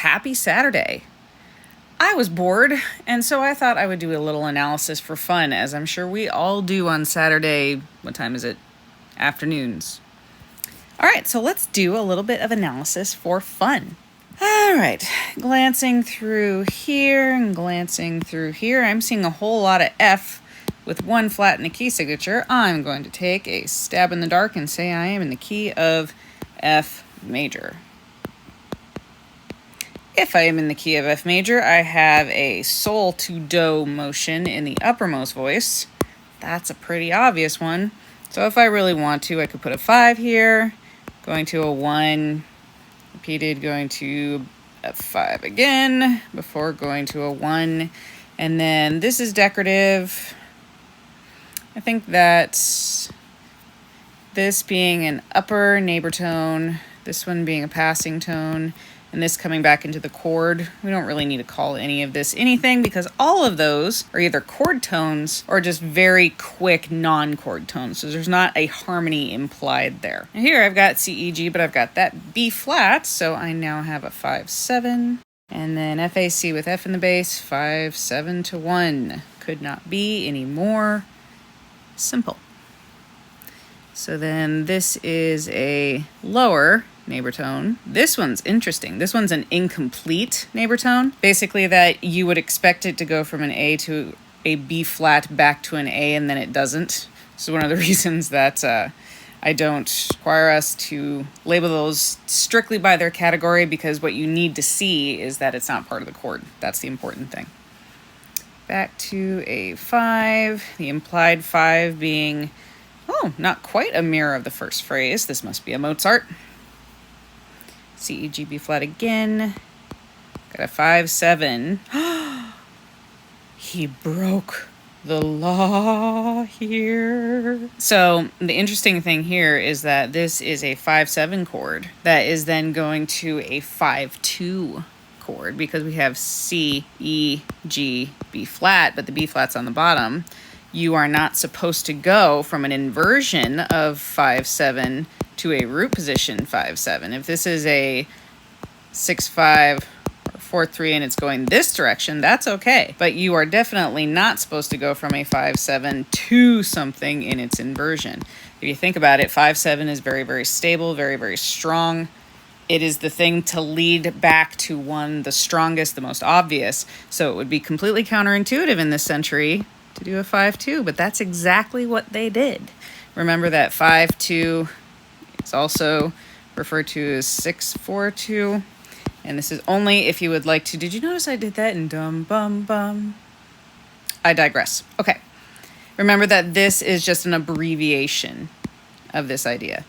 happy Saturday. I was bored, and so I thought I would do a little analysis for fun, as I'm sure we all do on Saturday. What time is it? Afternoons. All right, so let's do a little bit of analysis for fun. All right, glancing through here and glancing through here, I'm seeing a whole lot of F with one flat and a key signature. I'm going to take a stab in the dark and say I am in the key of F major. If I am in the key of F major, I have a sol to do motion in the uppermost voice. That's a pretty obvious one. So if I really want to, I could put a 5 here, going to a 1, repeated, going to F5 again, before going to a 1. And then this is decorative. I think that this being an upper neighbor tone, this one being a passing tone, and this coming back into the chord. We don't really need to call any of this anything because all of those are either chord tones or just very quick non-chord tones. So there's not a harmony implied there. And here I've got C, E, G, but I've got that B flat. So I now have a 5, 7. And then FAC with F in the bass, 5, 7 to 1. Could not be any more simple. So then this is a lower neighbor tone. This one's interesting. This one's an incomplete neighbor tone. Basically that you would expect it to go from an A to a B flat back to an A, and then it doesn't. This is one of the reasons that I don't require us to label those strictly by their category, because what you need to see is that it's not part of the chord. That's the important thing. Back to a 5, the implied 5 being, oh, not quite a mirror of the first phrase. This must be a Mozart. C, E, G, B flat again. Got a 5, 7. He broke the law here. So the interesting thing here is that this is a 5, 7 chord that is then going to a 5, 2 chord, because we have C, E, G, B flat, but the B flat's on the bottom. You are not supposed to go from an inversion of 5, 7 to a root position 5, 7. If this is a 6, 5 or 4, 3 and it's going this direction, that's okay. But you are definitely not supposed to go from a 5, 7 to something in its inversion. If you think about it, 5, 7 is very, very stable, very, very strong. It is the thing to lead back to one, the strongest, the most obvious. So it would be completely counterintuitive in this century to do a 5, 2, but that's exactly what they did. Remember that 5, 2 is also referred to as 6, 4, 2. And this is only if you would like to. Did you notice I did that in dum bum bum? I digress. Okay. Remember that this is just an abbreviation of this idea.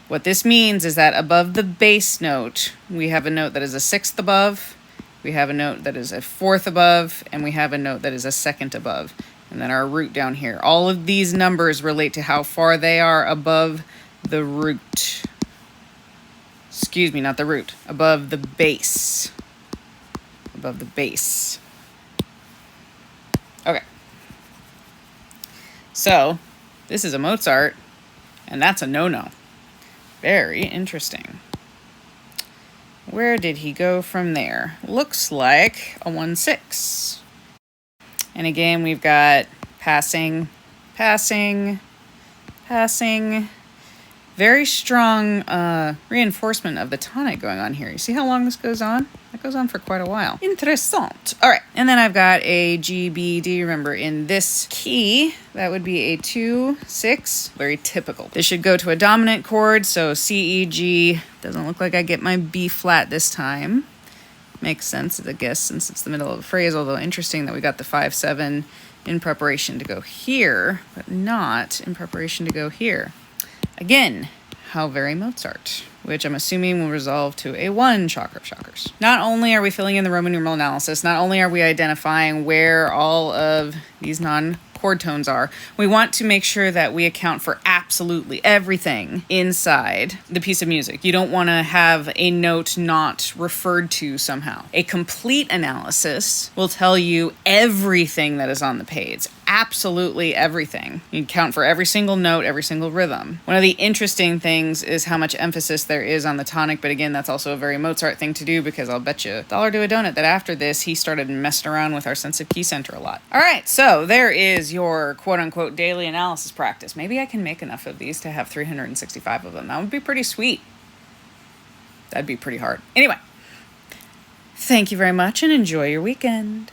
What this means is that above the bass note, we have a note that is a 6th above, we have a note that is a 4th above, and we have a note that is a 2nd above. And then our root down here. All of these numbers relate to how far they are above the root. Excuse me, not the root. Above the bass. Above the bass. Okay. So, this is a Mozart, and that's a no-no. Very interesting. Where did he go from there? Looks like a 1, 6. And again, we've got passing, passing, passing. Very strong reinforcement of the tonic going on here. You see how long this goes on? That goes on for quite a while. Interessant. All right. And then I've got a G, B, D. Remember, in this key, that would be a 2, 6. Very typical. This should go to a dominant chord. So C, E, G. Doesn't look like I get my B flat this time. Makes sense, I guess, since it's the middle of a phrase, although interesting that we got the 5, 7 in preparation to go here, but not in preparation to go here. Again, how very Mozart, which I'm assuming will resolve to a 1, shocker of shockers. Not only are we filling in the Roman numeral analysis, not only are we identifying where all of these non-chord tones are, we want to make sure that we account for absolutely everything inside the piece of music. You don't want to have a note not referred to somehow. A complete analysis will tell you everything that is on the page. absolutely everything. You count for every single note, every single rhythm. One of the interesting things is how much emphasis there is on the tonic, but again, that's also a very Mozart thing to do, because I'll bet you $1 to a donut that after this, he started messing around with our sense of key center a lot. All right, so there is your quote-unquote daily analysis practice. Maybe I can make enough of these to have 365 of them. That would be pretty sweet. That'd be pretty hard. Anyway, thank you very much and enjoy your weekend.